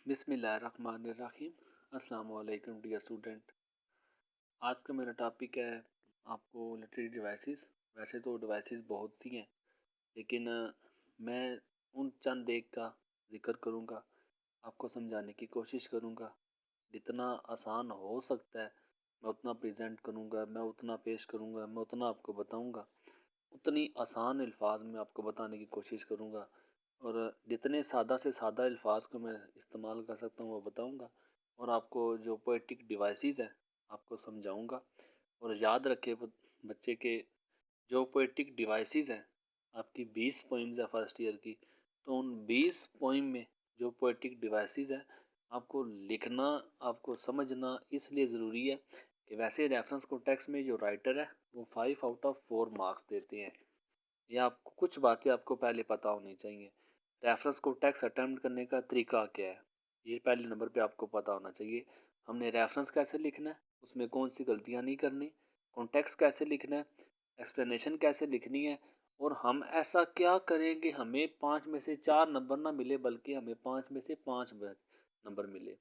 बिस्मिल्लाहिर्रहमानिर्रहीम। अस्सलाम वालेकुम डियर स्टूडेंट। आज का मेरा टॉपिक है आपको लिटरेरी डिवाइसेस। वैसे तो डिवाइसेस बहुत सी हैं, लेकिन मैं उन चंद एक का जिक्र करूँगा, आपको समझाने की कोशिश करूँगा। जितना आसान हो सकता है मैं उतना प्रेजेंट करूँगा, मैं उतना पेश करूँगा, मैं उतना आपको बताऊँगा। उतनी आसान अल्फाज में आपको बताने की कोशिश करूँगा, और जितने सादा से सादा अल्फाज को मैं इस्तेमाल कर सकता हूँ वो बताऊँगा, और आपको जो पोएटिक डिवाइसेस हैं आपको समझाऊँगा। और याद रखें बच्चे के, जो पोएटिक डिवाइसेस हैं, आपकी 20 पोइम्स है फर्स्ट ईयर की, तो उन 20 पोइम में जो पोएटिक डिवाइसेस हैं आपको लिखना, आपको समझना इसलिए ज़रूरी है कि वैसे रेफरेंस कॉन्टेक्स्ट में जो राइटर है वो 5 आउट ऑफ 4 मार्क्स देते हैं। या आपको कुछ बातें आपको पहले पता होनी चाहिए। रेफरेंस को टेक्स्ट अटेम्प्ट करने का तरीका क्या है, ये पहले नंबर पे आपको पता होना चाहिए। हमने रेफरेंस कैसे लिखना है, उसमें कौन सी गलतियां नहीं करनी, कॉन्टेक्स्ट कैसे लिखना है, एक्सप्लेनेशन कैसे लिखनी है, और हम ऐसा क्या करें कि हमें 5 में से 4 नंबर ना मिले, बल्कि हमें 5 में से 5 नंबर मिले।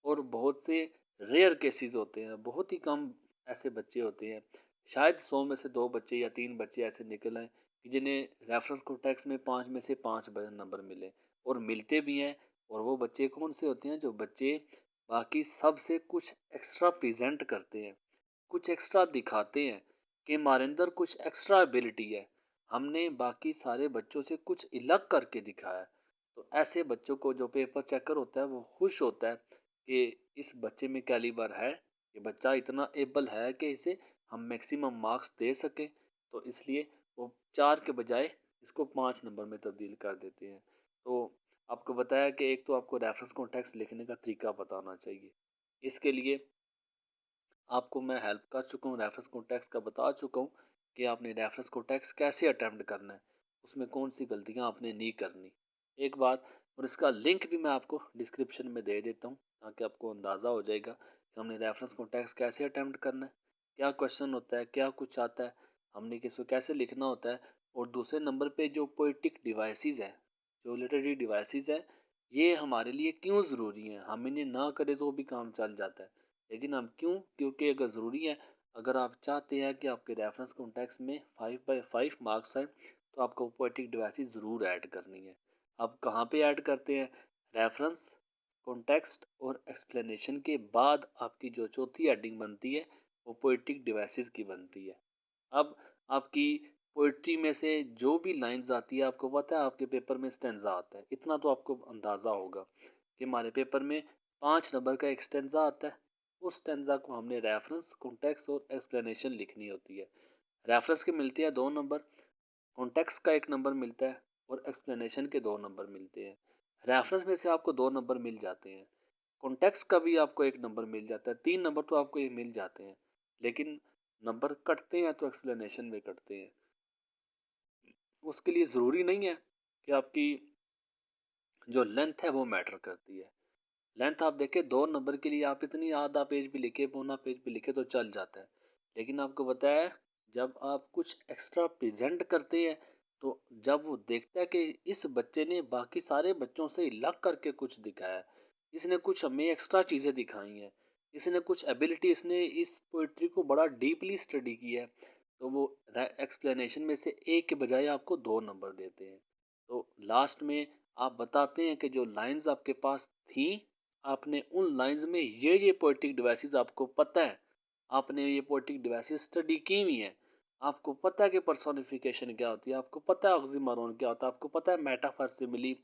और बहुत से रेयर केसेस होते हैं, बहुत ही कम ऐसे बच्चे होते हैं, शायद 100 में से 2 बच्चे या 3 बच्चे ऐसे निकल आए कि जिन्हें रेफरेंस कॉन्टेक्स्ट में 5 में से 5 नंबर मिले, और मिलते भी हैं। और वो बच्चे कौन से होते हैं? जो बच्चे बाकी सब से कुछ एक्स्ट्रा प्रेजेंट करते हैं, कुछ एक्स्ट्रा दिखाते हैं कि हमारे अंदर कुछ एक्स्ट्रा एबिलिटी है, हमने बाकी सारे बच्चों से कुछ अलग करके दिखाया है। तो ऐसे बच्चों को जो पेपर चेकर होता है वो खुश होता है कि इस बच्चे में कैलिबर है, ये बच्चा इतना एबल है कि इसे हम मैक्सिमम मार्क्स दे सकें। तो इसलिए वो 4 के बजाय इसको 5 नंबर में तब्दील कर देते हैं। तो आपको बताया कि एक तो आपको रेफरेंस कॉन्टेक्स्ट लिखने का तरीका पता होना चाहिए। इसके लिए आपको मैं हेल्प कर चुका हूँ, रेफरेंस कॉन्टेक्स्ट का बता चुका हूँ कि आपने रेफरेंस कॉन्टेक्स्ट कैसे अटेम्प्ट करना है, उसमें कौन सी गलतियाँ आपने नहीं करनी। एक बात, और इसका लिंक भी मैं आपको डिस्क्रिप्शन में दे देता हूँ, ताकि आपको अंदाज़ा हो जाएगा कि हमने रेफरेंस कॉन्टेक्स्ट कैसे अटेम्प्ट करना है, क्या क्वेश्चन होता है, क्या कुछ आता है, हमने किसको कैसे लिखना होता है। और दूसरे नंबर पे जो पोइटिक डिवाइसेस है, जो लिटरेरी डिवाइसेस है, ये हमारे लिए क्यों ज़रूरी हैं। हम इन्हें ना करें तो भी काम चल जाता है, लेकिन हम क्यों? क्योंकि अगर ज़रूरी है, अगर आप चाहते हैं कि आपके रेफरेंस कॉन्टेक्स्ट में 5/5 मार्क्स आए, तो आपको पोएटिक डिवाइसेस ज़रूर ऐड करनी है। आप कहाँ पे ऐड करते हैं? रेफरेंस कॉन्टेक्स्ट और एक्सप्लेनेशन के बाद आपकी जो चौथी हेडिंग बनती है वो पोएटिक डिवाइसेस की बनती है। अब आपकी पोइट्री में से जो भी लाइंस आती है, आपको पता है आपके पेपर में स्टेंजा आता है, इतना तो आपको अंदाज़ा होगा कि हमारे पेपर में 5 नंबर का एक स्टेंजा आता है। उस स्टेंजा को हमने रेफरेंस, कॉन्टेक्स्ट और एक्सप्लेनेशन लिखनी होती है। रेफरेंस के मिलते हैं 2 नंबर, कॉन्टेक्स्ट का 1 नंबर मिलता है, और एक्सप्लेनेशन के 2 नंबर मिलते हैं। रेफरेंस में से आपको 2 नंबर मिल जाते हैं, कॉन्टेक्स्ट का भी आपको 1 नंबर मिल जाता है, 3 नंबर तो आपको ये मिल जाते हैं। लेकिन नंबर कटते हैं तो एक्सप्लेनेशन में कटते हैं। उसके लिए ज़रूरी नहीं है कि आपकी जो लेंथ है वो मैटर करती है। लेंथ आप देखें, 2 नंबर के लिए आप इतनी आधा पेज भी लिखे, पौना पेज भी लिखे तो चल जाता है। लेकिन आपको बताया, जब आप कुछ एक्स्ट्रा प्रेजेंट करते हैं, तो जब वो देखता है कि इस बच्चे ने बाकी सारे बच्चों से अलग करके कुछ दिखाया है, इसने कुछ हमें एक्स्ट्रा चीज़ें दिखाई हैं, इसने कुछ एबिलिटी, इसने इस पोइट्री को बड़ा डीपली स्टडी किया है, तो वो एक्सप्लेनेशन में से एक के बजाय आपको 2 नंबर देते हैं। तो लास्ट में आप बताते हैं कि जो लाइंस आपके पास थी, आपने उन लाइंस में ये पोएटिक डिवाइसेस आपको पता है, आपने ये पोएटिक डिवाइसेस स्टडी की हुई हैं, आपको पता है कि पर्सोनिफिकेशन क्या होती है, आपको पता है ऑक्सीमोरॉन क्या होता है, आपको पता है मेटाफर, सिमिली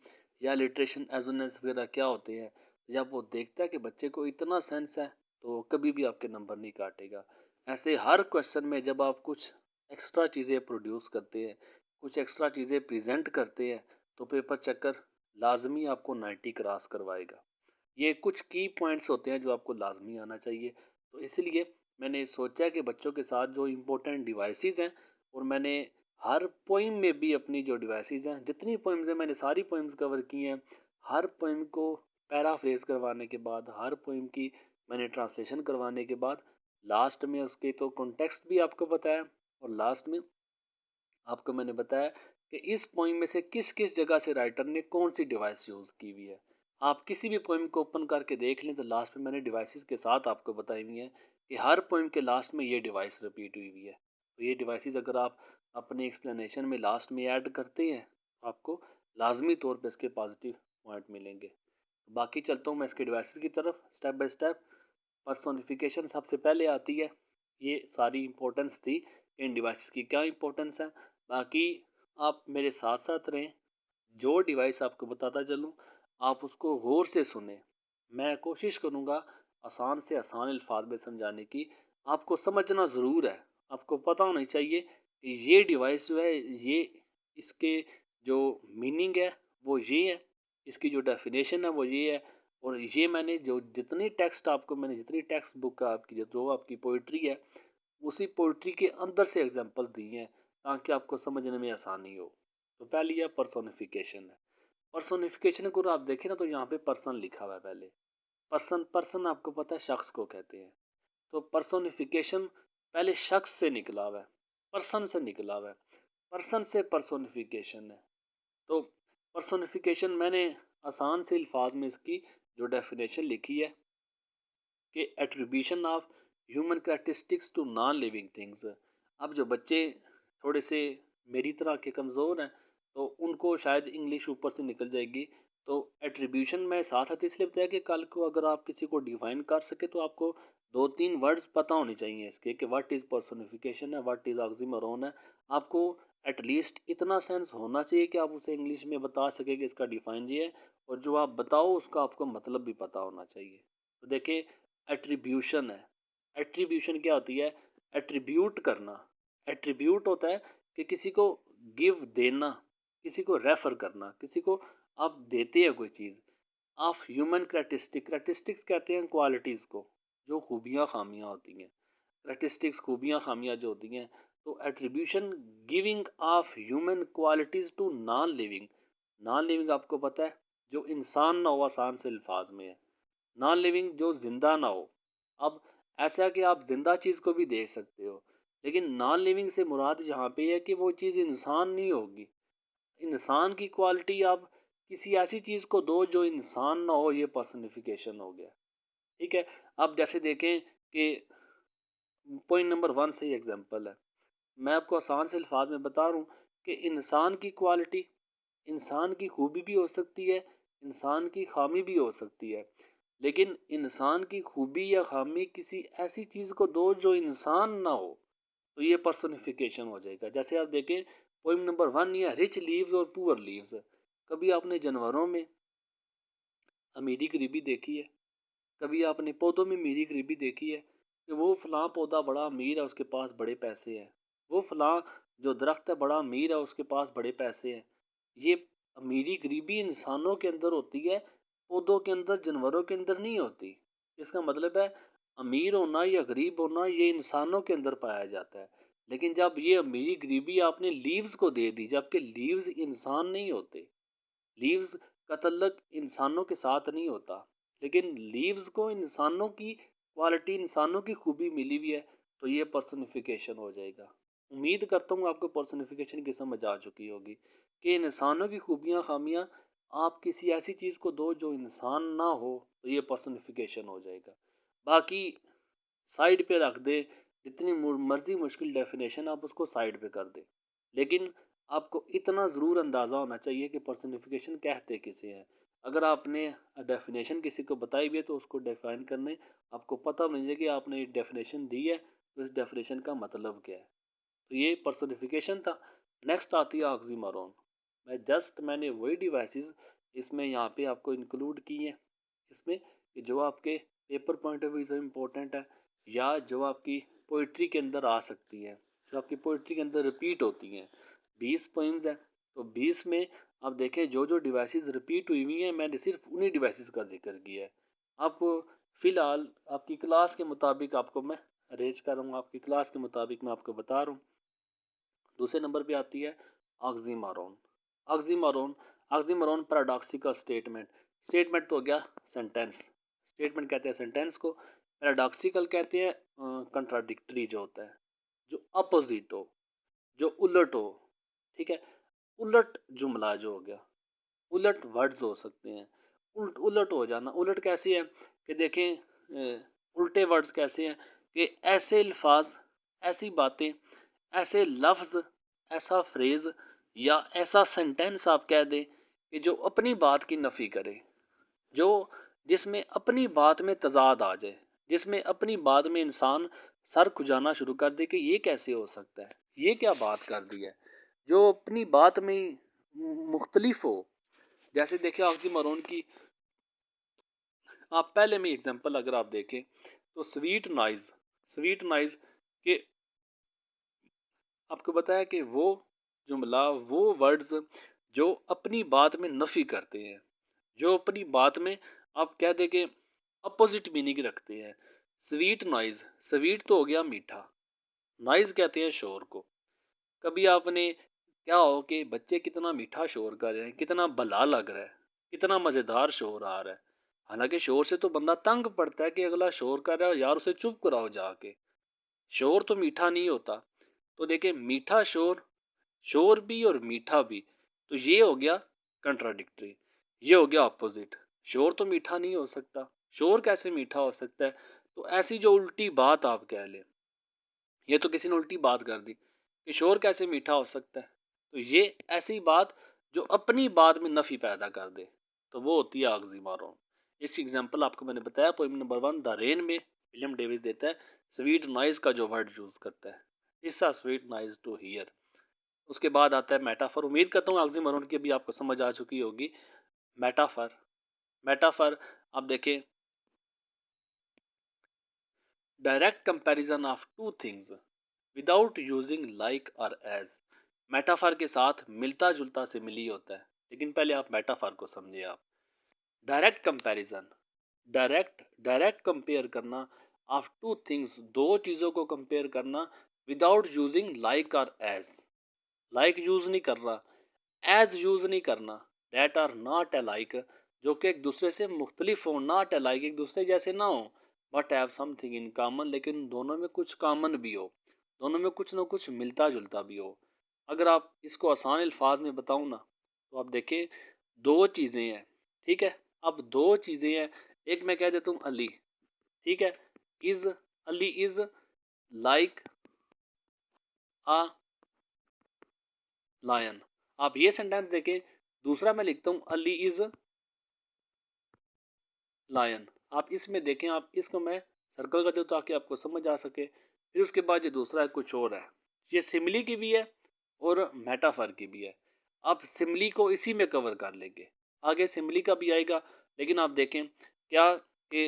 या लिटरेशन, एजोनेंस वगैरह क्या होते हैं। जब वो देखता है कि बच्चे को इतना सेंस है, तो कभी भी आपके नंबर नहीं काटेगा। ऐसे हर क्वेश्चन में जब आप कुछ एक्स्ट्रा चीज़ें प्रोड्यूस करते हैं, कुछ एक्स्ट्रा चीज़ें प्रेजेंट करते हैं, तो पेपर चेकर लाजमी आपको 90 क्रॉस करवाएगा। ये कुछ की पॉइंट्स होते हैं जो आपको लाजमी आना चाहिए। तो इसलिए मैंने सोचा कि बच्चों के साथ जो इम्पोर्टेंट डिवाइसेस हैं, और मैंने हर पोइम में भी अपनी जो डिवाइसेस हैं, जितनी पोइम्स हैं मैंने सारी पोइम्स कवर की हैं। हर पोइम को पैराफ्रेज करवाने के बाद, हर पोइम की मैंने ट्रांसलेशन करवाने के बाद, लास्ट में उसके तो कॉन्टेक्स्ट भी आपको बताया, और लास्ट में आपको मैंने बताया कि इस पोइम में से किस किस जगह से राइटर ने कौन सी डिवाइस यूज़ की हुई है। आप किसी भी पोएम को ओपन करके देख लें तो लास्ट में मैंने डिवाइसेस के साथ आपको बताई हुई है कि हर पोएम के लास्ट में ये डिवाइस रिपीट हुई हुई है। तो ये डिवाइसेस अगर आप अपने एक्सप्लेनेशन में लास्ट में ऐड करते हैं तो आपको लाजमी तौर पे इसके पॉजिटिव पॉइंट मिलेंगे। बाकी चलता हूँ मैं इसके डिवाइसेस की तरफ स्टेप बाय स्टेप। पर्सोनिफिकेशन सबसे पहले आती है। ये सारी इंपॉर्टेंस थी इन डिवाइसेस की, क्या इंपॉर्टेंस है। बाकी आप मेरे साथ साथ रहें, जो डिवाइस आपको बताता चलूँ आप उसको गौर से सुने। मैं कोशिश करूँगा आसान से आसान अल्फाज में समझाने की। आपको समझना ज़रूर है, आपको पता होना चाहिए कि ये डिवाइस जो है ये इसके जो मीनिंग है वो ये है, इसकी जो डेफिनेशन है वो ये है। और ये मैंने जो जितनी टेक्स्ट आपको मैंने जितनी टेक्स्ट बुक आपकी जो आपकी पोइट्री है उसी पोइट्री के अंदर से एग्जांपल्स दिए हैं ताकि आपको समझने में आसानी हो। तो पहली है पर्सोनिफिकेशन है। पर्सोनिफिकेशन को आप देखें ना तो यहाँ पे पर्सन लिखा हुआ है पहले। पर्सन पर्सन आपको पता है शख्स को कहते हैं। तो पर्सोनिफिकेशन पहले शख्स से निकला हुआ है, पर्सन से निकला हुआ है, पर्सन से पर्सोनिफिकेशन है। तो पर्सोनिफिकेशन मैंने आसान से अल्फाज में इसकी जो डेफिनेशन लिखी है कि attribution of human characteristics to non living things. अब जो बच्चे थोड़े से मेरी तरह के कमज़ोर हैं तो उनको शायद इंग्लिश ऊपर से निकल जाएगी। तो एट्रीब्यूशन में साथ साथ इसलिए बताया कि कल को अगर आप किसी को डिफाइन कर सके तो आपको दो तीन वर्ड्स पता होने चाहिए इसके कि व्हाट इज़ पर्सोनिफिकेशन है, व्हाट इज़ ऑक्सीमोरोन है। आपको एटलीस्ट इतना सेंस होना चाहिए कि आप उसे इंग्लिश में बता सके कि इसका डिफाइन ये है, और जो आप बताओ उसका आपको मतलब भी पता होना चाहिए। तो देखिए एट्रीब्यूशन है। एट्रीब्यूशन क्या होती है? एट्रीब्यूट करना। एट्रीब्यूट होता है कि किसी को गिव देना, किसी को रेफर करना, किसी को आप देते हैं कोई चीज़। ऑफ ह्यूमन कैरेक्टरिस्टिक्स कहते हैं क्वालिटीज़ को, जो खूबियाँ खामियाँ होती हैं। कैरेक्टरिस्टिक्स खूबियाँ खामियाँ जो होती हैं। तो attribution giving of human qualities to non living. Non living आपको पता है जो इंसान ना हो, आसान से अल्फाज में है। नॉन लिविंग जो जिंदा ना हो। अब ऐसा है कि आप जिंदा चीज़ को भी देख सकते हो, लेकिन नॉन लिविंग से मुराद यहाँ पे है कि वो चीज़ इंसान नहीं होगी। इंसान की क्वालिटी आप किसी ऐसी चीज़ को दो जो इंसान ना हो, ये पर्सनिफिकेशन हो गया। ठीक है। अब जैसे देखें कि पॉइंट नंबर वन से ही एग्जांपल है। मैं आपको आसान से अल्फाज में बता रहा हूँ कि इंसान की क्वालिटी, इंसान की खूबी भी हो सकती है, इंसान की खामी भी हो सकती है। लेकिन इंसान की खूबी या खामी किसी ऐसी चीज़ को दो जो इंसान ना हो, तो ये पर्सनिफिकेशन हो जाएगा। जैसे आप देखें पॉइंट नंबर वन ये रिच लीव्स और पुअर लीव्स। कभी आपने जानवरों में अमीरी गरीबी देखी है? कभी आपने पौधों में अमीरी गरीबी देखी है कि वो फलां पौधा बड़ा अमीर है उसके पास बड़े पैसे हैं, वो फलां जो दरख्त है बड़ा अमीर है उसके पास बड़े पैसे हैं? ये अमीरी गरीबी इंसानों के अंदर होती है, पौधों के अंदर जानवरों के अंदर नहीं होती। इसका मतलब है अमीर होना या गरीब होना ये इंसानों के अंदर पाया जाता है। लेकिन जब ये अमीरी गरीबी आपने लीव्स को दे दी, जबकि लीव्स इंसान नहीं होते, लीव्स का तल्लक इंसानों के साथ नहीं होता, लेकिन लीव्स को इंसानों की क्वालिटी, इंसानों की खूबी मिली हुई है, तो ये पर्सनिफिकेशन हो जाएगा। उम्मीद करता हूँ आपको पर्सनिफिकेशन की समझ आ चुकी होगी कि इंसानों की खूबियाँ खामियाँ आप किसी ऐसी चीज़ को दो जो इंसान ना हो, तो ये पर्सनिफिकेशन हो जाएगा। बाकी साइड पे रख दे, जितनी मर्जी मुश्किल डेफिनेशन आप उसको साइड पे कर दे, लेकिन आपको इतना ज़रूर अंदाज़ा होना चाहिए कि पर्सनिफिकेशन कहते किसे हैं। अगर आपने डेफिनेशन किसी को बताई भी है तो उसको डिफाइन करने आपको पता होना चाहिए कि आपने एक डेफिनेशन दी है तो इस डेफिनेशन का मतलब क्या है। तो ये पर्सनिफिकेशन था। नेक्स्ट आती है ऑक्सीमोरॉन। मैंने वही डिवाइसेस इसमें यहाँ पे आपको इंक्लूड किए हैं इसमें कि जो आपके पेपर पॉइंट ऑफ व्यू से इम्पोर्टेंट है, या जो आपकी पोइट्री के अंदर आ सकती है, जो आपकी पोइट्री के अंदर रिपीट होती हैं। 20 पोइम्स हैं, तो 20 में आप देखें जो जो डिवाइसेस रिपीट हुई हुई हैं मैंने सिर्फ उन्हीं डिवाइसेस का जिक्र किया है। आपको फ़िलहाल आपकी क्लास के मुताबिक आपको मैं अरेंज कर रहा हूँ, आपकी क्लास के मुताबिक मैं आपको बता रहा हूँ। दूसरे नंबर पे आती है oxymoron. Oxymoron oxymoron paradoxical statement. Statement तो हो गया सेंटेंस, स्टेटमेंट कहते हैं सेंटेंस को। पैराडॉक्सिकल कहते हैं कंट्राडिक्टरी जो होता है, जो अपोजिट हो, जो उलट हो। ठीक है। उलट जुमला जो हो गया, उलट वर्ड्स हो सकते हैं, उलट हो जाना। उलट कैसी है कि देखें उल्टे वर्ड्स कैसे हैं कि ऐसे अल्फाज, ऐसी बातें, ऐसे लफ्ज़, ऐसा फ्रेज़ या ऐसा सेंटेंस आप कह दें कि जो अपनी बात की नफ़ी करे, जो जिसमें अपनी बात में तज़ाद आ जाए, जिसमें अपनी बात में इंसान सर खुजाना शुरू कर दे कि ये कैसे हो सकता है, ये क्या बात कर दी है, जो अपनी बात में मुख्तलिफ हो। जैसे देखिए ऑक्सीमोरोन की आप पहले में एग्जांपल अगर आप देखें तो स्वीट नॉइज के आपको बताया कि वो जुमला, वो वर्ड्स जो अपनी बात में नफी करते हैं, जो अपनी बात में आप कह दे कि अपोजिट मीनिंग रखते हैं। स्वीट नॉइज, स्वीट तो हो गया मीठा, नॉइज कहते हैं शोर को। कभी आपने क्या हो कि बच्चे कितना मीठा शोर कर रहे हैं, कितना भला लग रहा है, कितना मज़ेदार शोर आ रहा है। हालांकि शोर से तो बंदा तंग पड़ता है कि अगला शोर कर रहा है, यार उसे चुप कराओ जाके। शोर तो मीठा नहीं होता। तो देखिए मीठा शोर, शोर भी और मीठा भी, तो ये हो गया कंट्राडिक्टरी, ये हो गया अपोजिट। शोर तो मीठा नहीं हो सकता, शोर कैसे मीठा हो सकता है। तो ऐसी जो उल्टी बात आप कह लें, ये तो किसी ने उल्टी बात कर दी कि शोर कैसे मीठा हो सकता है, तो ये ऐसी बात जो अपनी बात में नफी पैदा कर दे, तो वो होती है ऑक्सीमोरोन। इसकी एग्जांपल आपको मैंने बताया पोइम नंबर 1 द रेन में विलियम डेविस देता है स्वीट नॉइज का जो वर्ड यूज करता है, it's a sweet noise to hear. उसके बाद आता है मेटाफर। उम्मीद करता हूँ ऑक्सीमोरोन की भी आपको समझ आ चुकी होगी। मेटाफर, मेटाफर आप देखें direct comparison of two things without using like or as. Metaphor के साथ मिलता जुलता सिमिली होता है, लेकिन पहले आप मेटाफर को समझिए। आप डायरेक्ट कंपैरिजन, डायरेक्ट कंपेयर करना ऑफ टू थिंग्स, दो चीज़ों को कंपेयर करना without using like or as. Like use नहीं कर रहा, एज यूज नहीं करना, दैट आर नॉट अलाइक, जो कि एक दूसरे से मुख्तलिफ हो, नॉट अलाइक एक दूसरे जैसे ना हो, but have something in common, लेकिन दोनों में कुछ कॉमन भी हो, दोनों में कुछ ना कुछ मिलता जुलता भी हो। अगर आप इसको आसान अल्फाज में बताऊं ना, तो आप देखें दो चीज़ें हैं, ठीक है। अब दो चीज़ें हैं, एक मैं कह देता हूँ अली, ठीक है, is, Ali is like a lion. आप ये सेंटेंस देखें। दूसरा मैं लिखता हूँ अली इज लायन। आप इसमें देखें, आप इसको मैं सर्कल कर दूँ ताकि आपको समझ आ सके। फिर उसके बाद ये दूसरा है कुछ और है, ये सिमली की भी है और मेटाफर की भी है। आप सिमली को इसी में कवर कर लेंगे, आगे सिमली का भी आएगा। लेकिन आप देखें क्या कि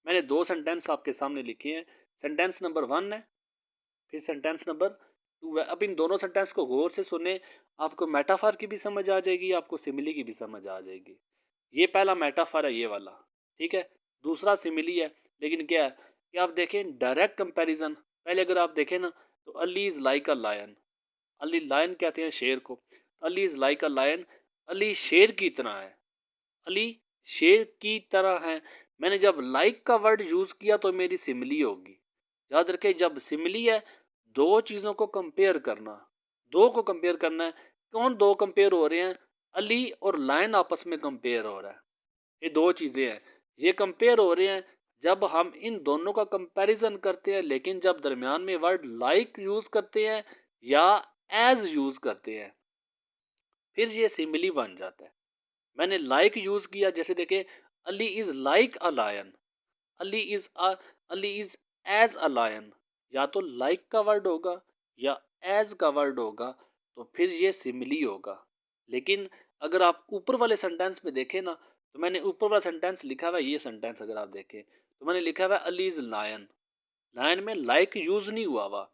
मैंने दो सेंटेंस आपके सामने लिखे हैं। सेंटेंस नंबर 1 है, फिर सेंटेंस नंबर 2 है। अब इन दोनों सेंटेंस को गौर से सुने, आपको मेटाफर की भी समझ आ जाएगी, आपको सिमिली की भी समझ आ जाएगी। ये पहला मेटाफर है ये वाला, ठीक है। दूसरा सिमिली है, लेकिन क्या है कि आप देखें डायरेक्ट कंपैरिजन। पहले अगर आप देखें ना, तो Ali is like a lion, Ali lion कहते हैं शेर को, Ali is like a lion, Ali शेर की तरह है, अली शेर की तरह है। मैंने जब लाइक का वर्ड यूज किया तो मेरी सिमिली होगी। याद रखे जब सिमिली है, दो चीजों को कंपेयर करना, दो को कंपेयर करना है। कौन दो कंपेयर हो रहे हैं? अली और लायन आपस में कंपेयर हो रहा है। ये दो चीजें हैं, ये कंपेयर हो रहे हैं। जब हम इन दोनों का कंपैरिजन करते हैं, लेकिन जब दरमियान में वर्ड लाइक यूज करते हैं या एज यूज करते हैं, फिर ये सिमिली बन जाता है। मैंने लाइक यूज किया, जैसे देखे Ali is like a lion, Ali is Ali is as a lion. या तो लाइक का वर्ड होगा या एज का वर्ड होगा, तो फिर ये सिमिली होगा। लेकिन अगर आप ऊपर वाले सेंटेंस में देखें ना, तो मैंने ऊपर वाला सेंटेंस लिखा हुआ है, ये सेंटेंस अगर आप देखें तो मैंने लिखा हुआ है अली इज लायन। लाइन में लाइक यूज नहीं हुआ हुआ,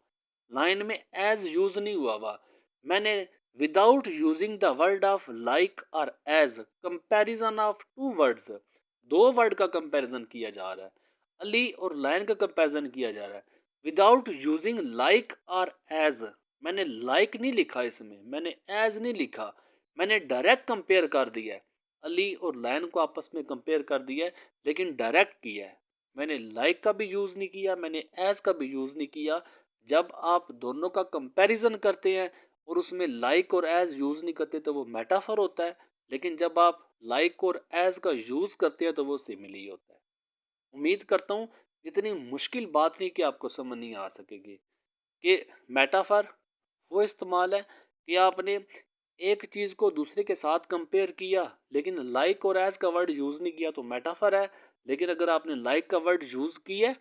लाइन में एज यूज नहीं हुआ हुआ। मैंने without using the word of like or as, comparison of two words, दो वर्ड का कंपैरिजन किया जा रहा है, अली और लायन का कंपैरिजन किया जा रहा है without using like or as. मैंने लाइक नहीं लिखा इसमें, मैंने एज नहीं लिखा, मैंने डायरेक्ट कंपेयर कर दिया है। अली और लायन को आपस में कंपेयर कर दिया है, लेकिन डायरेक्ट किया है। मैंने लाइक का भी यूज़ नहीं किया, मैंने एज का भी यूज़ नहीं किया। जब आप दोनों का कंपैरिजन करते हैं और उसमें लाइक और एज यूज़ नहीं करते, तो वो मेटाफर होता है। लेकिन जब आप लाइक और एज का यूज़ करते हैं तो वो सिमिली होता है। उम्मीद करता हूँ इतनी मुश्किल बात नहीं कि आपको समझ नहीं आ सकेगी कि मेटाफर वो इस्तेमाल है कि आपने एक चीज़ को दूसरे के साथ कंपेयर किया लेकिन लाइक और एज का वर्ड यूज़ नहीं किया तो मेटाफर है। लेकिन अगर आपने लाइक का वर्ड यूज़ किया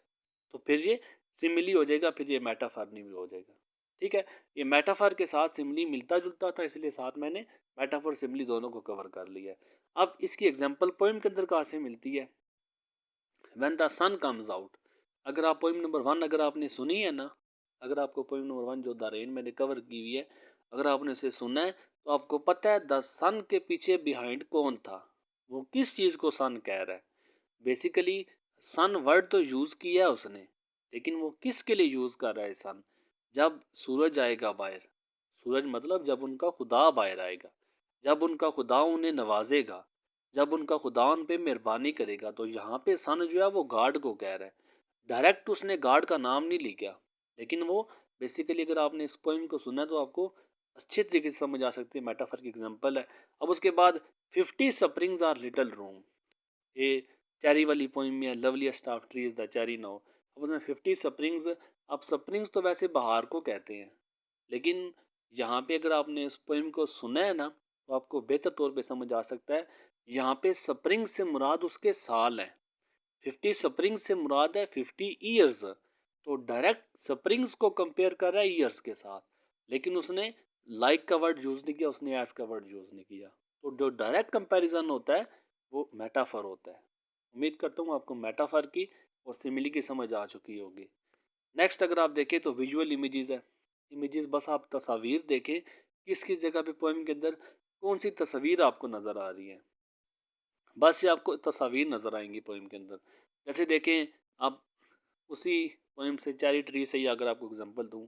तो फिर ये सिमिली हो जाएगा, फिर ये मेटाफर नहीं भी हो जाएगा। ठीक है, ये मेटाफर के साथ सिमिली मिलता जुलता था इसलिए साथ मैंने मेटाफर सिमिली दोनों को कवर कर लिया है। अब इसकी एग्जांपल पोएम के अंदर कहाँ से मिलती है? When the sun comes out. अगर आप पोएम नंबर 1 अगर आपने सुनी है ना, अगर आपको पोएम नंबर 1 जो द रेन मैंने कवर की हुई है, अगर आपने उसे सुना है तो आपको पता है द सन के पीछे बिहाइंड कौन था, वो किस चीज़ को सन कह रहा है। बेसिकली सन वर्ड तो यूज़ किया है उसने, लेकिन वो किसके लिए यूज़ कर रहा है सन? जब सूरज आएगा बाहर, सूरज मतलब जब उनका खुदा बाहर आएगा, जब उनका खुदा उन्हें नवाजेगा, जब उनका खुदा उन पे मेहरबानी करेगा, तो यहाँ पे सन जो है वो गॉड को कह रहा है। डायरेक्ट उसने गॉड का नाम नहीं लिया, लेकिन वो बेसिकली अगर आपने इस पोइम को सुना है तो आपको अच्छे तरीके से समझ आ सकती है, मेटाफर की एग्जांपल है। अब उसके बाद 50 स्प्रिंग्स आर लिटिल रूम, ये चेरी वाली पोइम में loveliest of trees the cherry now. अब उसमें 50 स्प्रिंग्स, अब स्प्रिंग्स तो वैसे बहार को कहते हैं, लेकिन यहाँ पे अगर आपने इस पोइम को सुना है ना तो आपको बेहतर तौर पे समझ आ सकता है। यहाँ पे स्प्रिंग से मुराद उसके साल है, 50 स्प्रिंग से मुराद है 50 ईयर्स। तो डायरेक्ट स्प्रिंग्स को कंपेयर कर रहा है ईयर्स के साथ, लेकिन उसने लाइक का वर्ड यूज नहीं किया, उसने एज का वर्ड यूज नहीं किया। तो जो डायरेक्ट कंपैरिजन होता है वो मेटाफर होता है। उम्मीद करता हूँ आपको मेटाफर की और सिमिली की समझ आ चुकी होगी। नेक्स्ट अगर आप देखें तो विजुअल इमेजेस है। इमेजेस बस आप तस्वीर देखें किस किस जगह पे पोएम के अंदर कौन सी तस्वीर आपको नज़र आ रही है, बस ये आपको तस्वीर नज़र आएंगी पोएम के अंदर। जैसे देखें आप उसी पोएम से चेरी ट्री से ही अगर आपको एग्जांपल दूं,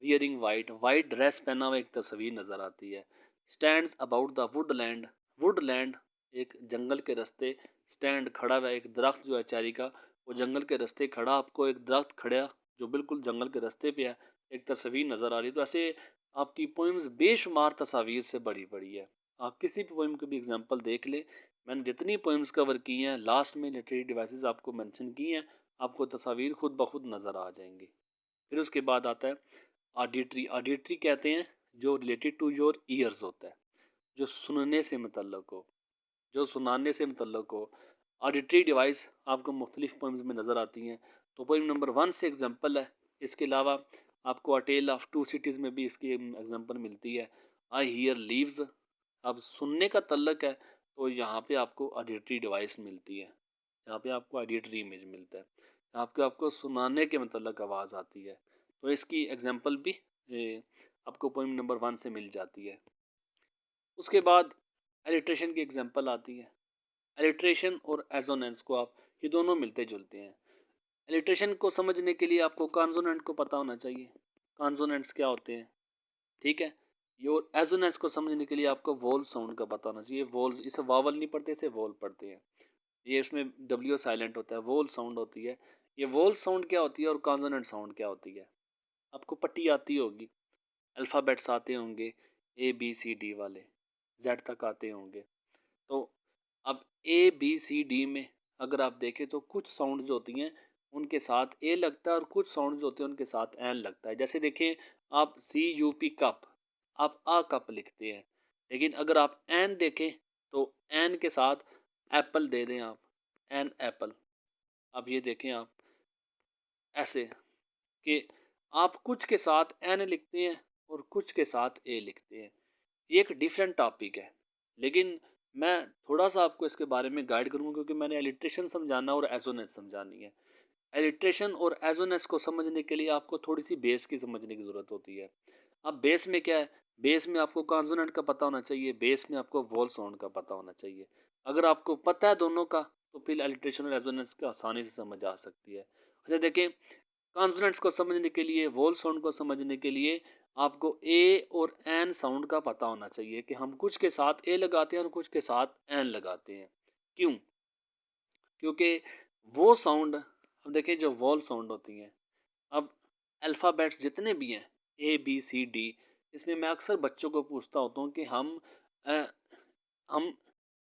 वियरिंग वाइट, वाइट ड्रेस पहना हुआ एक तस्वीर नज़र आती है। Stands about the Woodland, Woodland एक जंगल के रास्ते, स्टैंड खड़ा हुआ एक दरख्त जो है चेरी का, वो जंगल के रास्ते खड़ा, आपको एक दरख्त खड़ा जो बिल्कुल जंगल के रास्ते पे है, एक तस्वीर नज़र आ रही है। तो ऐसे आपकी पोइम्स बेशुमार तस्वीर से भरी पड़ी है। आप किसी भी पोइम की भी एग्जांपल देख ले, मैंने जितनी पोइम्स कवर की हैं लास्ट में लिटरेरी डिवाइसेस आपको मेंशन की हैं, आपको तस्वीर खुद ब खुद नज़र आ जाएंगी। फिर उसके बाद आता है ऑडिटरी। ऑडिटरी कहते हैं जो रिलेटेड टू योर ईयर्स होता है, जो सुनने से मुतल्लक हो, जो सुनाने से मुतल्लक हो। ऑडिटरी डिवाइस आपको मुख्तलिफ पोइम्स में नज़र आती हैं। तो पोइम नंबर 1 से एग्जांपल है, इसके अलावा आपको अ टेल ऑफ टू सिटीज़ में भी इसकी एग्जांपल मिलती है। आई हियर लीव्स, अब सुनने का तल्लक है तो यहाँ पे आपको ऑडिटरी डिवाइस मिलती है, यहाँ पे आपको ऑडिटरी इमेज मिलता है, आपको आपको सुनाने के मतलब आवाज़ आती है। तो इसकी एग्जांपल भी आपको पोइम नंबर 1 से मिल जाती है। उसके बाद एलिट्रेशन की एग्जांपल आती है। एलिट्रेशन और एजोनेंस को आप, ये दोनों मिलते जुलते हैं। एलिट्रेशन को समझने के लिए आपको कॉन्सोनेंट को पता होना चाहिए, कॉन्सोनेंट्स क्या होते हैं, ठीक है। ये और एजोनेंस को समझने के लिए आपको वोल साउंड का पता होना चाहिए। वोल्स, इसे वावल नहीं पढ़ते, इसे वोल पढ़ते हैं। ये इसमें डब्ल्यू साइलेंट होता है, वोल साउंड होती है। ये वोल साउंड क्या होती है और कॉन्सोनेंट साउंड क्या होती है, आपको पट्टी आती होगी, अल्फ़ाबेट्स आते होंगे ए बी सी डी वाले, जेड तक आते होंगे। तो अब ए बी सी डी में अगर आप देखें तो कुछ साउंड जो होती हैं उनके साथ ए लगता है और कुछ साउंड जो होते हैं उनके साथ एन लगता है। जैसे देखें आप सी यू पी कप, आप आ कप लिखते हैं, लेकिन अगर आप एन देखें तो एन के साथ एप्पल दे दें आप, एन एप्पल। अब ये देखें आप ऐसे कि आप कुछ के साथ एन लिखते हैं और कुछ के साथ ए लिखते हैं। ये एक डिफरेंट टॉपिक है, लेकिन मैं थोड़ा सा आपको इसके बारे में गाइड करूँगा क्योंकि मैंने एलिट्रेशन समझाना और एजोनेस समझानी है। एलिट्रेशन और एजोनेस को समझने के लिए आपको थोड़ी सी बेस की समझने की ज़रूरत होती है। अब बेस में क्या है, बेस में आपको कॉन्सोनेंट का पता होना चाहिए, बेस में आपको वोल साउंड का पता होना चाहिए। अगर आपको पता है दोनों का तो फिर एलिट्रेशन और एजोनेस की आसानी से समझ आ सकती है। अच्छा देखें, कॉन्सोनेंट्स को समझने के लिए, वोल साउंड को समझने के लिए आपको ए और एन साउंड का पता होना चाहिए कि हम कुछ के साथ ए लगाते हैं और कुछ के साथ एन लगाते हैं। क्यों? क्योंकि वो साउंड, अब देखिए जो वॉल साउंड होती हैं, अब अल्फ़ाबेट्स जितने भी हैं ए बी सी डी, इसमें मैं अक्सर बच्चों को पूछता होता हूँ कि हम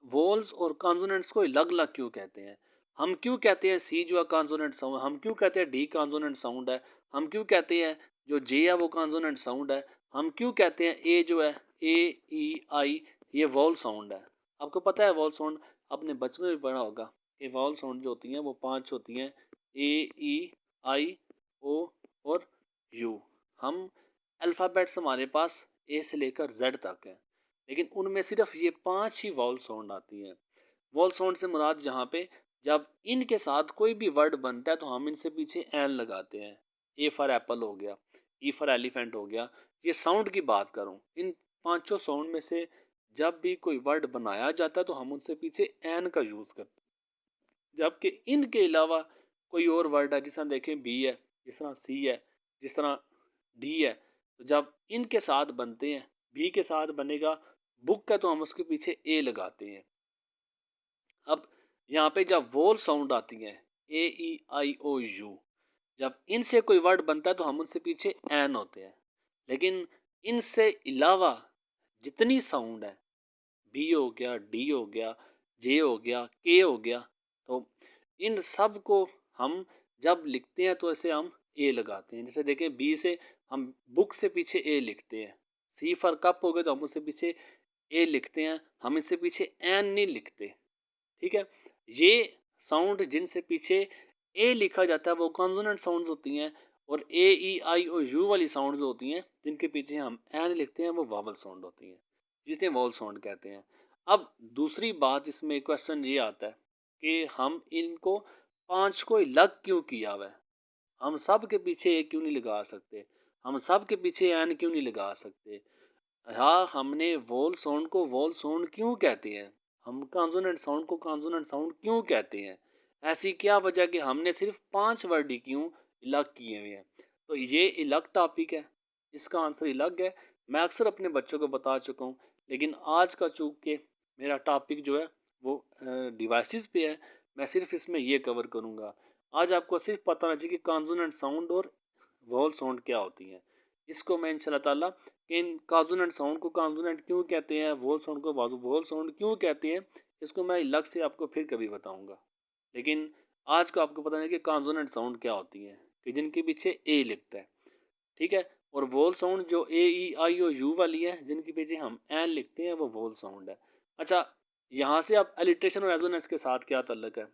वोल्स और कॉन्सोनेंट्स को अलग अलग क्यों कहते हैं? हम क्यों कहते हैं सी जो है कॉन्सोनेंट साउंड, हम क्यों कहते हैं डी कॉन्सोनेंट साउंड है, हम क्यों कहते हैं जो जे है वो कॉन्सोनेंट साउंड है, हम क्यों कहते हैं ए जो है ए ई आई ये वॉल साउंड है? आपको पता है वॉल साउंड आपने बचपन में भी पढ़ा होगा कि वॉल साउंड जो होती हैं वो 5 होती हैं, ए ई आई ओ और यू। हम अल्फ़ाबेट्स हमारे पास ए से लेकर जेड तक है, लेकिन उनमें सिर्फ ये 5 ही वॉल साउंड आती हैं। वॉल साउंड से मुराद जहाँ पे जब इनके साथ कोई भी वर्ड बनता है तो हम इनसे पीछे एन लगाते हैं। ए फॉर एप्पल हो गया, ई फॉर एलिफेंट हो गया। ये साउंड की बात करूँ, इन पांचों साउंड में से जब भी कोई वर्ड बनाया जाता है तो हम उनसे पीछे एन का यूज़ करते हैं। जबकि इनके अलावा कोई और वर्ड है, जिस तरह देखें बी है, जिस तरह सी है, जिस तरह डी है, तो जब इनके साथ बनते हैं, बी के साथ बनेगा बुक का, तो हम उसके पीछे ए लगाते हैं। अब यहाँ पे जब वोल साउंड आती है ए ई आई ओ यू, जब इनसे कोई वर्ड बनता है तो हम उनसे पीछे एन होते हैं। लेकिन इनसे अलावा जितनी साउंड है, बी हो गया, डी हो गया, जे हो गया, के हो गया, तो इन सब को हम जब लिखते हैं तो ऐसे हम ए लगाते हैं। जैसे देखें बी से हम बुक से पीछे ए लिखते हैं, सी फॉर कप हो गए तो हम उससे पीछे ए लिखते हैं, हम इससे पीछे एन नहीं लिखते। ठीक है, ये साउंड जिनसे पीछे ए लिखा जाता है वो कॉन्सोनेंट साउंड होती हैं, और ए ई आई और यू वाली साउंड जो होती हैं जिनके पीछे हम एन लिखते हैं वो वावल साउंड होती हैं, जिसे वॉल साउंड कहते हैं। अब दूसरी बात इसमें क्वेश्चन ये आता है कि हम इनको पांच को अलग क्यों किया हुआ है? हम सब के पीछे ए क्यों नहीं लगा सकते? हम सब के पीछे एन क्यों नहीं लगा सकते? हाँ, हमने वॉल साउंड को वॉल साउंड क्यों कहते हैं? हम कॉन्सोनेंट साउंड को कॉन्सोनेंट साउंड क्यों कहते हैं? ऐसी क्या वजह कि हमने सिर्फ 5 वर्ड ही क्यों अलग किए हुए हैं? तो ये अलग टॉपिक है, इसका आंसर अलग है। मैं अक्सर अपने बच्चों को बता चुका हूँ, लेकिन आज का चूंकि मेरा टॉपिक जो है वो डिवाइसेस पे है, मैं सिर्फ इसमें ये कवर करूँगा। आज आपको सिर्फ पता होना चाहिए कि कॉन्सोनेंट साउंड और वॉल साउंड क्या होती हैं। इसको मैं इंशाल्लाह ताला कि इन कॉन्सोनेंट साउंड को कॉन्सोनेंट क्यों कहते हैं, वोल साउंड को वोल साउंड क्यों कहते हैं, इसको मैं अलग से आपको फिर कभी बताऊंगा। लेकिन आज को आपको पता नहीं कि कॉन्सोनेंट साउंड क्या होती है, कि जिनके पीछे ए लिखता है। ठीक है, और वोल साउंड जो ए ई आई ओ यू वाली है, जिनके पीछे हम एन लिखते हैं, वो वोल साउंड है। अच्छा, यहाँ से आप एलिट्रेशन और एजोनेंस के साथ क्या ताल्लुक है?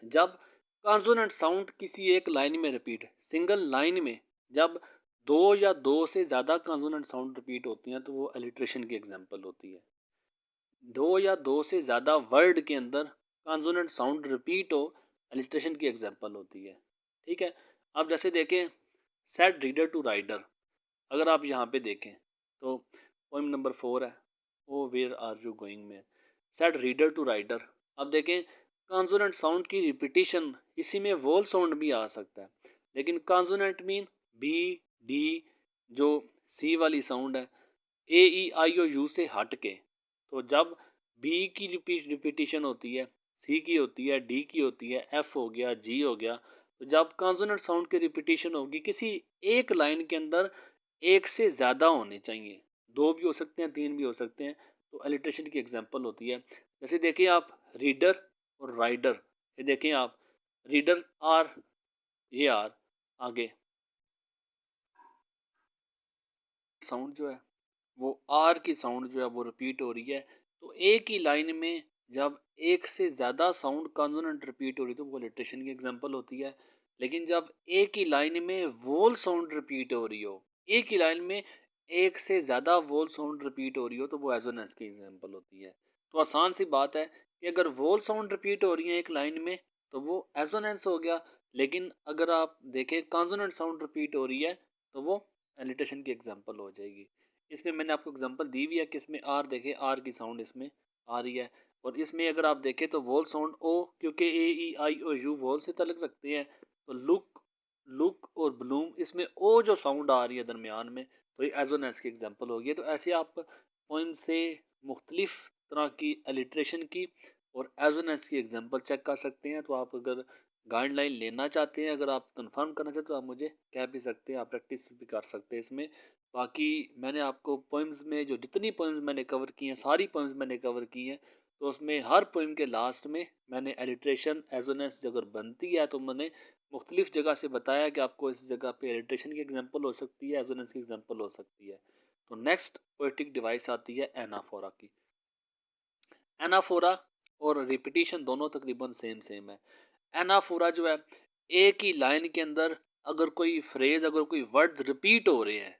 जब कॉन्सोनेंट साउंड किसी एक लाइन में रिपीट, सिंगल लाइन में जब दो या दो से ज़्यादा कॉन्सोनेंट साउंड रिपीट होती हैं तो वो एलिट्रेशन की एग्जांपल होती है। दो या दो से ज़्यादा वर्ड के अंदर कॉन्सोनेंट साउंड रिपीट हो, एलिट्रेशन की एग्जांपल होती है। ठीक है, अब जैसे देखें सेड रीडर टू राइडर, अगर आप यहाँ पे देखें तो पोइम नंबर 4 है, ओ वेयर आर यू गोइंग में सेड रीडर टू राइडर। अब देखें कॉन्सोनेंट साउंड की रिपीटिशन, इसी में वोल साउंड भी आ सकता है, लेकिन कॉन्सोनेंट मीन बी डी, जो सी वाली साउंड है, ए ई आई ओ यू से हट के। तो जब बी की रिपीटिशन होती है, सी की होती है, डी की होती है, एफ हो गया, जी हो गया, तो जब कॉन्सोनेंट साउंड की रिपीटिशन होगी किसी एक लाइन के अंदर, एक से ज़्यादा होने चाहिए, दो भी हो सकते हैं, तीन भी हो सकते हैं, तो अलिट्रेशन की एग्जांपल होती है। जैसे देखिए आप रीडर और राइडर, ये देखें आप रीडर आर, ये आर आगे साउंड जो है वो आर की साउंड जो है वो रिपीट हो रही है। तो एक ही लाइन में जब एक से ज़्यादा साउंड कॉन्सोनेंट रिपीट हो रही है तो वो लिटरेशन की एग्जांपल होती है। लेकिन जब एक ही लाइन में वोल साउंड रिपीट हो रही हो, एक ही लाइन में एक से ज़्यादा वोल साउंड रिपीट हो रही हो, तो वो एजोनेंस की एग्जांपल होती है। तो आसान सी बात है कि अगर वोल साउंड रिपीट हो रही है एक लाइन में तो वो एजोनेंस हो गया, लेकिन अगर आप देखें कॉन्सोनेंट साउंड रिपीट हो रही है तो वो एलिटेशन की एग्जांपल हो जाएगी। इसमें मैंने आपको एग्जांपल दी हुई है कि इसमें आर देखें, आर की साउंड इसमें आ रही है, और इसमें अगर आप देखें तो वोल साउंड ओ, क्योंकि ए ई आई और यू वोल से तलक रखते हैं, तो लुक लुक और ब्लूम, इसमें ओ जो साउंड आ रही है दरमियान में, तो ये एजोनेस की एग्जांपल होगी। तो ऐसे आप पॉइंट से मुख्तलिफ तरह की एलिट्रेशन की और एजोनेस की एग्जांपल चेक कर सकते हैं। तो आप अगर गाइडलाइन लेना चाहते हैं, अगर आप कंफर्म करना चाहते हैं, तो आप मुझे कह भी सकते हैं, आप प्रैक्टिस भी कर सकते हैं इसमें। बाकी मैंने आपको पोइम्स में जो जितनी पोइम्स मैंने कवर की हैं, सारी पोइम्स मैंने कवर की हैं, तो उसमें हर पोइम के लास्ट में मैंने एलिट्रेशन एजोनेंस अगर बनती है तो मैंने मुख्तलिफ जगह से बताया कि आपको इस जगह पे एलिट्रेशन की एग्जांपल हो सकती है, एजोनेंस की एग्जांपल हो सकती है। तो नेक्स्ट पोएटिक डिवाइस आती है एनाफोरा की। एनाफोरा और रिपीटिशन दोनों तकरीबन सेम सेम है। एनाफोरा जो है, एक ही लाइन के अंदर अगर कोई फ्रेज, अगर कोई वर्ड रिपीट हो रहे हैं,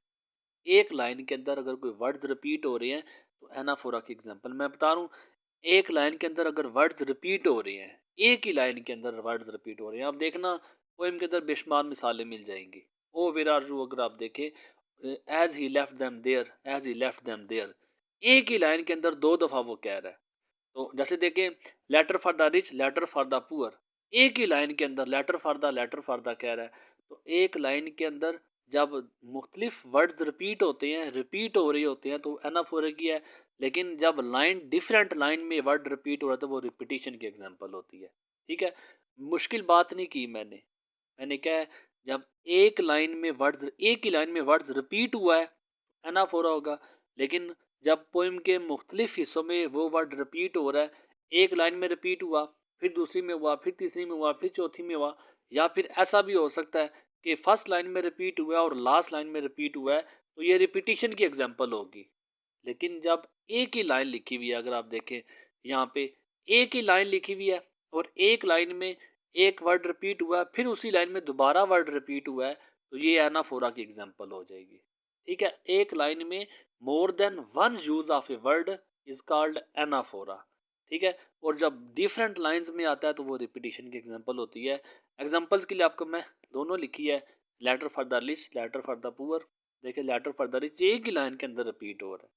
एक लाइन के अंदर अगर कोई वर्ड्स रिपीट हो रहे हैं तो एनाफोरा की एग्जांपल मैं बता रहा हूँ। एक लाइन के अंदर अगर वर्ड्स रिपीट हो रहे हैं, एक ही लाइन के अंदर वर्ड्स रिपीट हो रहे हैं, आप देखना पोएम के अंदर बेशुमार मिसालें मिल जाएंगी। ओ वेयर आर यू अगर आप देखें, as he left them there, as he left them there, एक ही लाइन के अंदर दो दफा वो कह रहा है। तो जैसे देखें, letter for the rich, letter for the poor, एक ही लाइन के अंदर letter for the, letter for the कह रहा है। तो एक लाइन के अंदर जब मुख्तलिफ वर्ड्स रिपीट होते हैं, रिपीट हो रहे होते हैं, तो एनाफोरा की है। लेकिन जब लाइन डिफरेंट लाइन में वर्ड रिपीट हो रहा है तो वो रिपीटिशन की एग्जांपल होती है। ठीक है, मुश्किल बात नहीं की मैंने। मैंने क्या है, जब एक लाइन में वर्ड्स, एक ही लाइन में वर्ड्स रिपीट हुआ है, एनाफोरा होगा। लेकिन जब पोइम के मुख्तलिफ हिस्सों में वो वर्ड रिपीट हो रहा है, एक लाइन में रिपीट हुआ, फिर दूसरी में हुआ, फिर तीसरी में हुआ, फिर चौथी में हुआ, या फिर ऐसा भी हो सकता है कि फर्स्ट लाइन में रिपीट हुआ और लास्ट लाइन में रिपीट हुआ है, तो ये रिपीटिशन की एग्जांपल होगी। लेकिन जब एक ही लाइन लिखी हुई है, अगर आप देखें यहाँ पे एक ही लाइन लिखी हुई है और एक लाइन में एक वर्ड रिपीट हुआ है, फिर उसी लाइन में दोबारा वर्ड रिपीट हुआ है, तो ये एनाफोरा की एग्जांपल हो जाएगी। ठीक है, एक लाइन में more than one use of a word is called anaphora. ठीक है, और जब डिफरेंट लाइंस में आता है तो वो रिपीटिशन की एग्जांपल होती है। एग्जांपल्स के लिए आपको मैं दोनों लिखी है, letter for the rich, letter for the poor. देखिए, लेटर फॉर द रिच एक ही लाइन के अंदर रिपीट हो रहा है,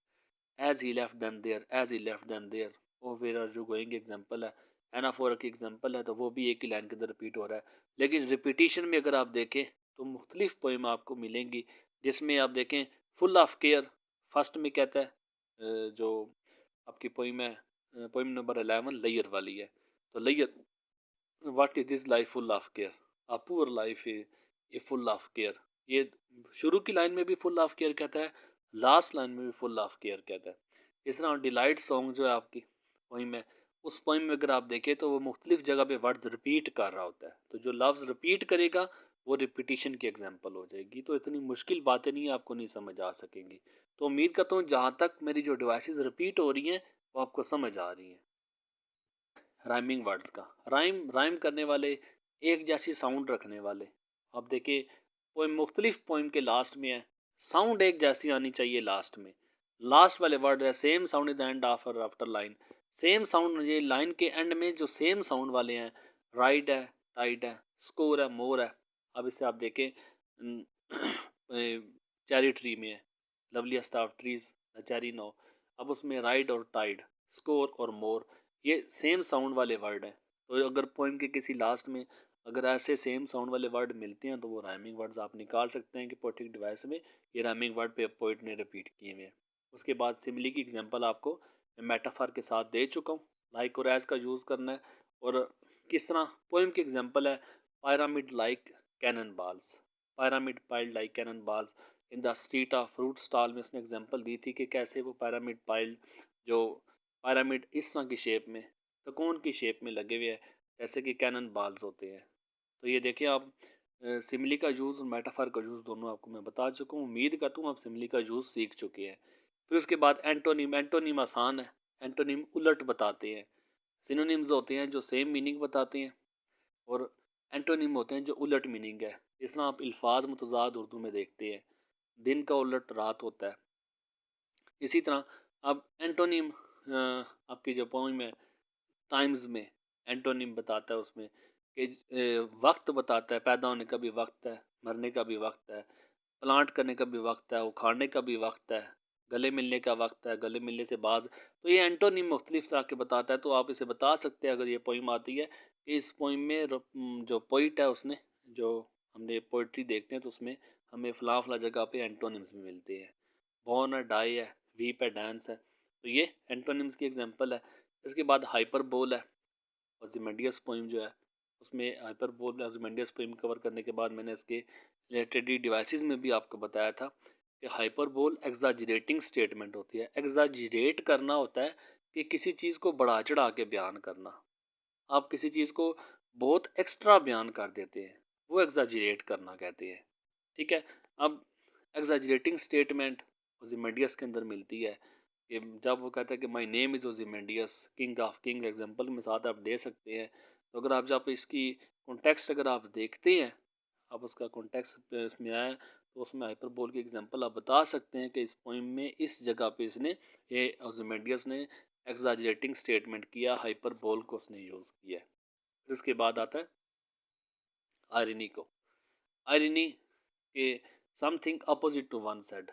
as he left them there, as he left them there, oh where are you going example है। एनाफोरा की एग्जांपल है, तो वो भी एक ही लाइन के अंदर रिपीट हो रहा है। लेकिन रिपीटिशन में अगर आप देखें तो मुख्तलिफ पोइम आपको मिलेंगी, जिसमें आप देखें फुल ऑफ केयर फर्स्ट में कहता है, जो आपकी पोइम है, पोइम नंबर 11 लेयर वाली है। तो layer, what is this life full of care, a poor life is a full of care. ये शुरू की लाइन में भी फुल ऑफ केयर कहता है, लास्ट लाइन में भी फुल ऑफ केयर कहता है। इस तरह डिलाइट सॉन्ग जो है आपकी पोइम में, उस पोइम में अगर आप देखें तो वो मुख्तलिफ जगह पे वर्ड्स रिपीट कर रहा होता है, तो जो लफ्ज़ रिपीट करेगा वो रिपीटिशन की एग्जांपल हो जाएगी। तो इतनी मुश्किल बातें नहीं, आपको नहीं समझ आ सकेंगी। तो उम्मीद करता हूँ जहाँ तक मेरी जो डिवाइसेस रिपीट हो रही हैं वो आपको समझ आ रही हैं। राइमिंग वर्ड्स का, राइम राइम करने वाले, एक जैसी साउंड रखने वाले। अब देखिए, पोइम मुख्तलिफ पोइम के लास्ट में है, साउंड एक जैसी आनी चाहिए लास्ट में। लास्ट वाले वर्ड है same sound in the end after after line, same sound ये लाइन के एंड में जो सेम साउंड वाले हैं। राइड है, टाइट है, स्कोर है, मोर है। अब इसे आप देखें, चेरी ट्री में है, loveliest of trees the cherry now. अब उसमें राइड और टाइड, स्कोर और मोर, ये सेम साउंड वाले वर्ड हैं। तो अगर पोइम के किसी लास्ट में अगर ऐसे सेम साउंड वाले वर्ड मिलते हैं तो वो राइमिंग वर्ड्स आप निकाल सकते हैं कि पोएटिक डिवाइस में ये राइमिंग वर्ड पे पोइट ने रिपीट किए हुए हैं। उसके बाद सिमिली की एग्जांपल आपको मैं मेटाफर के साथ दे चुका हूँ, लाइक और एज का यूज़ करना है। और किस तरह पोइम की एग्जांपल है, pyramid like cannon balls, pyramid piled like cannon balls in the street of fruit stall में उसने एग्जांपल दी थी कि कैसे वो pyramid piled, जो पिरामिड इस तरह की शेप में, त्रिकोण की शेप में लगे हुए हैं, जैसे कि कैनन बाल्स होते हैं। तो ये देखिए आप, सिमिली का यूज़ और मेटाफर का यूज़ दोनों आपको मैं बता चुका हूँ। उम्मीद करता हूँ आप सिमिली का यूज़ सीख चुके हैं। फिर उसके बाद एंटोनिम, एंटोनिम आसान है, एंटोनिम उलट बताते हैं। सिनोनिम्स होते हैं जो सेम मीनिंग बताते हैं, और एंटोनिम होते हैं जो उलट मीनिंग है। इस तरह आप अल्फाज मुतज़ाद उर्दू में देखते हैं, दिन का उलट रात होता है। इसी तरह अब एंटोनिम, आपकी जो पोइम है टाइम्स में, एंटोनिम बताता है उसमें कि वक्त बताता है, पैदा होने का भी वक्त है, मरने का भी वक्त है, प्लांट करने का भी वक्त है, उखाड़ने का भी वक्त है, गले मिलने का वक्त है, गले मिलने से बाद। तो ये एंटोनिम मुख्तलिफ तरह के बताता है। तो आप इसे बता सकते हैं अगर ये पोइम आती है कि इस पोइम में जो पोइट है उसने, जो हमने पोइट्री देखते हैं तो उसमें हमें फ़लाँ फ़लाँ जगह पे एंटोनिम्स भी मिलते हैं। बॉर्न है, डाई है, वीप है, डांस है। तो ये एंटोनिम्स की एग्जांपल है। इसके बाद हाइपरबोल है, ओzymandias पोइम जो है उसमें हाइपरबोल, ओzymandias पोइम कवर करने के बाद मैंने इसके लिटरेरी डिवाइसेस में भी आपको बताया था कि हाइपरबोल एग्जाजरेटिंग स्टेटमेंट होती है। एग्जाजरेट करना होता है कि किसी चीज़ को बढ़ा चढ़ा के बयान करना। आप किसी चीज़ को बहुत एक्स्ट्रा बयान कर देते हैं, वो एग्ज़ैजरेट करना कहते हैं। ठीक है? अब एग्ज़ैजरेटिंग स्टेटमेंट ओzymandias के अंदर मिलती है कि जब वो कहता है कि माय नेम इज़ ओzymandias किंग ऑफ किंग, एग्ज़ाम्पल में साथ आप दे सकते हैं। तो अगर आप जब इसकी कॉन्टेक्स्ट अगर आप देखते हैं, आप उसका कॉन्टेक्स्ट इसमें आया, तो उसमें हाइपरबोल की एग्ज़ाम्पल आप बता सकते हैं कि इस पोएम में इस जगह पे इसने ये ओzymandias ने एग्ज़ैजरेटिंग स्टेटमेंट किया, हाइपरबोल को उसने यूज़ किया है। फिर उसके बाद आता है आयरनी को। आयरनी के something opposite to one side,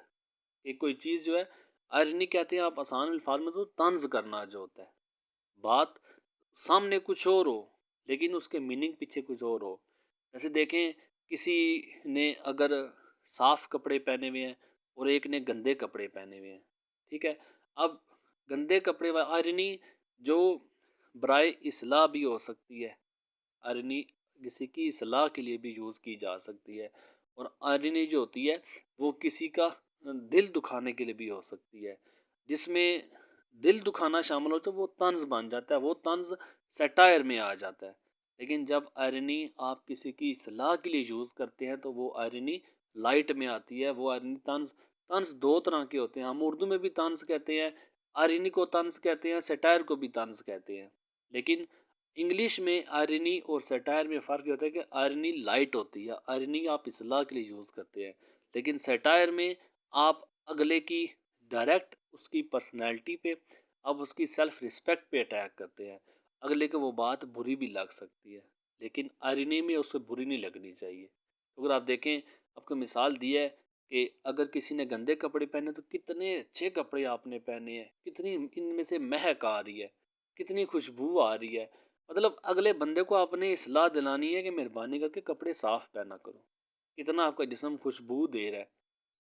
कि कोई चीज़ जो है, आयरनी कहते हैं आप आसान अल्फाज में तो तंज करना जो होता है। बात सामने कुछ और हो लेकिन उसके मीनिंग पीछे कुछ और हो। जैसे देखें, किसी ने अगर साफ कपड़े पहने हुए हैं और एक ने गंदे कपड़े पहने हुए हैं, ठीक है? अब गंदे कपड़े व आयरनी जो बराए इसलाह भी हो सकती है, आयरनी किसी की सलाह के लिए भी यूज़ की जा सकती है। और आयरनी जो होती है वो किसी का दिल दुखाने के लिए भी हो सकती है। जिसमें दिल दुखाना शामिल हो तो वो तंज बन जाता है, वो तंज सैटायर में आ जाता है। लेकिन जब आयरनी आप किसी की सलाह के लिए यूज़ करते हैं तो वो आयरनी लाइट में आती है। वो आयरनी तंज, तंज दो तरह के होते हैं। हम उर्दू में भी तंज कहते हैं, आयरनी को तंज कहते हैं, सैटायर को भी तंज कहते हैं। लेकिन इंग्लिश में आयरनी और सैटायर में फ़र्क ये होता है कि आयरनी लाइट होती है, आयरनी आप इस्लाह के लिए यूज़ करते हैं। लेकिन सैटायर में आप अगले की डायरेक्ट उसकी पर्सनैलिटी पे, आप उसकी सेल्फ रिस्पेक्ट पे अटैक करते हैं। अगले को वो बात बुरी भी लग सकती है, लेकिन आयरनी में उसे बुरी नहीं लगनी चाहिए। अगर आप देखें, आपको मिसाल दी है कि अगर किसी ने गंदे कपड़े पहने तो कितने अच्छे कपड़े आपने पहने हैं, कितनी इनमें से महक आ रही है, कितनी खुशबू आ रही है। मतलब अगले बंदे को आपने सलाह दिलानी है कि मेहरबानी करके कपड़े साफ पहना करो, कितना आपका जिस्म खुशबू दे रहा है।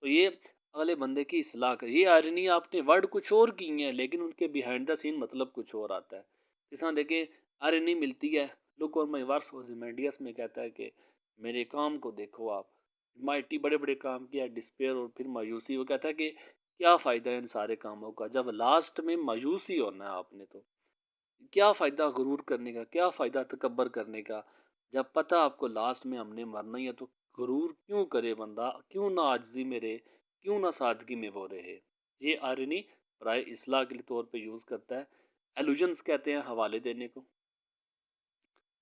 तो ये अगले बंदे की सलाह कर, ये आयरनी आपने वर्ड कुछ और की है लेकिन उनके बिहाइंड द सीन मतलब कुछ और आता है। जिस तरह देखिए, आयरनी मिलती है लुक और माई वर्क्स ओzymandias में कहता है कि मेरे काम को देखो आप, माइटी बड़े बड़े काम किया, डिस्पेयर और फिर मायूसी। वो कहता है कि क्या फ़ायदा है इन सारे कामों का जब लास्ट में मायूसी होना है आपने, तो क्या फ़ायदा गुरूर करने का, क्या फ़ायदा तकब्बर करने का, जब पता आपको लास्ट में हमने मरना ही है। तो गुरूर क्यों करे बंदा, क्यों ना आजिज़ी में रहे, क्यों ना सादगी में वो रहे। ये आयरनी प्राय इसलाह के तौर पे यूज़ करता है। एलुजन्स कहते हैं हवाले देने को,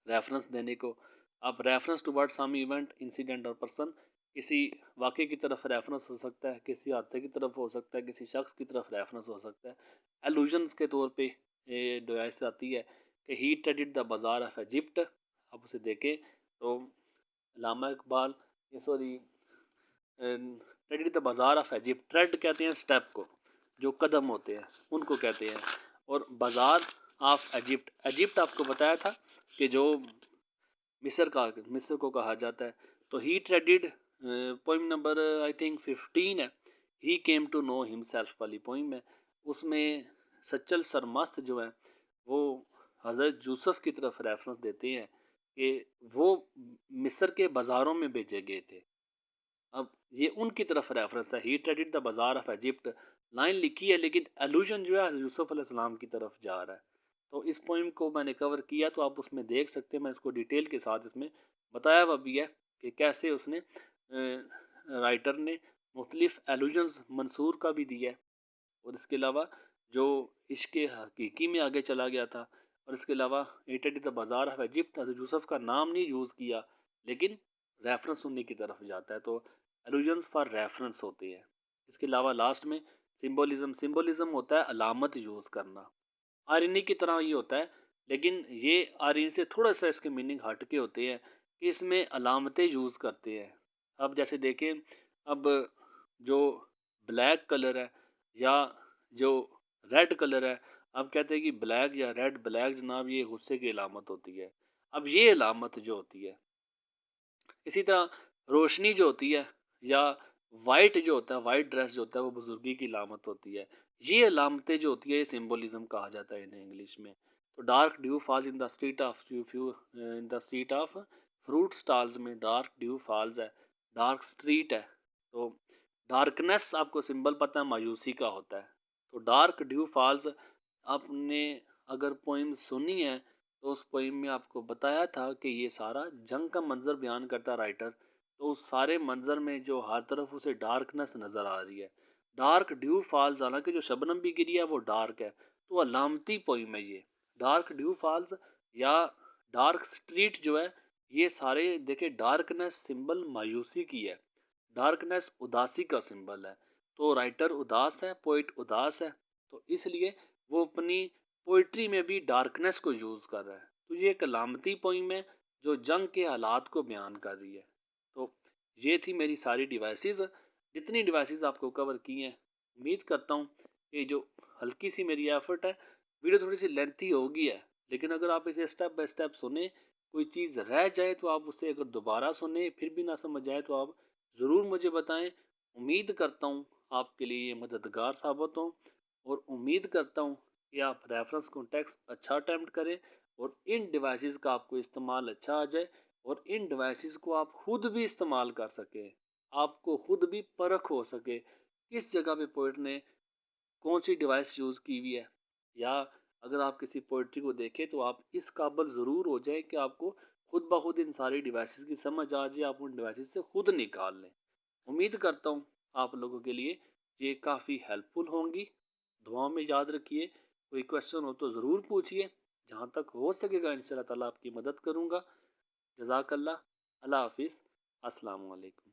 रेफरेंस देने को। आप reference toward some event, incident और पर्सन, किसी वाक़े की तरफ रेफरेंस हो सकता है, किसी हादसे की तरफ हो सकता है, किसी शख्स की तरफ रेफरेंस हो सकता है। एलुजन्स के तौर पे ये डिवाइस आती है कि ही ट्रेडेड द बाज़ार ऑफ इजिप्ट। आप उसे देखें तो अल्लामा इकबाल, ये सॉरी, ट्रेडेड द बाज़ार ऑफ इजिप्ट, ट्रेड कहते हैं स्टेप को, जो कदम होते हैं उनको कहते हैं। और बाज़ार ऑफ इजिप्ट, इजिप्ट आपको बताया था कि जो मिस्र को कहा जाता है। तो he traded, poem number I think 15 है, he came to know himself वाली पोइम है। उसमें सच्चल सरमस्त जो है वो हज़रत यूसुफ की तरफ रेफरेंस देते हैं कि वो मिस्र के बाज़ारों में भेजे गए थे। अब ये उनकी तरफ रेफरेंस है, ही ट्रेडेड द बाज़ार ऑफ इजिप्ट। लाइन लिखी है लेकिन एलूजन जो है यूसुफ अलैहिस्सलाम की तरफ जा रहा है। तो इस पोइम को मैंने कवर किया, तो आप उसमें देख सकते हैं, मैं इसको डिटेल के साथ इसमें बताया हुआ भी है कि कैसे उसने राइटर ने मुख्तलिफ एलूजन्स मंसूर का भी दिया है। और इसके अलावा जो इश्क हकीकी में आगे चला गया था। और इसके अलावा एटेड द बाज़ार ऑफ इजिप्ट, हज़रत यूसुफ का नाम नहीं यूज़ किया लेकिन रेफरेंस उन्हीं की तरफ जाता है। तो एलूजन्स फॉर रेफरेंस होती है। इसके अलावा लास्ट में सिंबोलिज्म, सिंबोलिज्म होता है अलामत यूज़ करना। आयरनी की तरह ही होता है, लेकिन ये आयरनी से थोड़ा सा इसके मीनिंग हट के होते हैं कि इसमें अलामतें यूज़ करते हैं। अब जैसे देखें, अब जो ब्लैक कलर है या जो रेड कलर है, अब कहते हैं कि ब्लैक या रेड, ब्लैक जनाब ये गुस्से की अलामत होती है। अब ये अलामत जो होती है, इसी तरह रोशनी जो होती है या वाइट जो होता है, वाइट ड्रेस जो होता है वो बुजुर्गी की अलामत होती है। ये अलामतें जो होती है ये सिंबोलिज्म कहा जाता है इन्हें इंग्लिश में। तो dark due falls in the street of in the street of fruit stalls में डार्क ड्यू फॉल्स है, डार्क स्ट्रीट है। तो डार्कनेस आपको सिंबल पता है मायूसी का होता है। तो डार्क ड्यू फॉल्स आपने अगर पोइम सुनी है तो उस पोइम में आपको बताया था कि ये सारा जंग का मंजर बयान करता राइटर। तो उस सारे मंजर में जो हर तरफ उसे डार्कनेस नज़र आ रही है, डार्क ड्यू फॉल्स, हालांकि जो शबनम भी गिरी है वो डार्क है, तो अलामती पोइम है ये। डार्क ड्यू फॉल्स या डार्क स्ट्रीट जो है, ये सारे देखे डार्कनेस सिंबल मायूसी की है, डार्कनेस उदासी का सिंबल है। तो राइटर उदास है, पोइट उदास है, तो इसलिए वो अपनी पोइट्री में भी डार्कनेस को यूज़ कर रहा है। तो ये एक अलामती पोइम है जो जंग के हालात को बयान कर रही है। तो ये थी मेरी सारी डिवाइसेस, जितनी डिवाइसेस आपको कवर की हैं। उम्मीद करता हूँ कि जो हल्की सी मेरी एफर्ट है, वीडियो थोड़ी सी लेंथी होगी है, लेकिन अगर आप इसे स्टेप बाय स्टेप सुने, कोई चीज़ रह जाए तो आप उसे अगर दोबारा सुने फिर भी ना समझ आए तो आप ज़रूर मुझे बताएं। उम्मीद करता हूँ आपके लिए ये मददगार साबित हो, और उम्मीद करता हूँ कि आप रेफरेंस कॉन्टेक्स्ट अच्छा अटैम्प्ट करें और इन डिवाइसेस का आपको इस्तेमाल अच्छा आ जाए, और इन डिवाइसेस को आप खुद भी इस्तेमाल कर सकें, आपको खुद भी परख हो सके किस जगह पे पोइट ने कौन सी डिवाइस यूज़ की हुई है। या अगर आप किसी पोइट्री को देखें तो आप इस काबिल ज़रूर हो जाए कि आपको खुद ब खुद इन सारी डिवाइसेस की समझ आ जाए, आप उन डिवाइसेस से खुद निकाल लें। उम्मीद करता हूँ आप लोगों के लिए ये काफ़ी हेल्पफुल होंगी। दुआओं में याद रखिए, कोई क्वेश्चन हो तो ज़रूर पूछिए, जहाँ तक हो सकेगा इंशाल्लाह ताला आपकी मदद करूँगा। जज़ाकल्लाह, अल्लाह हाफिज़, अस्सलाम वालेकुम।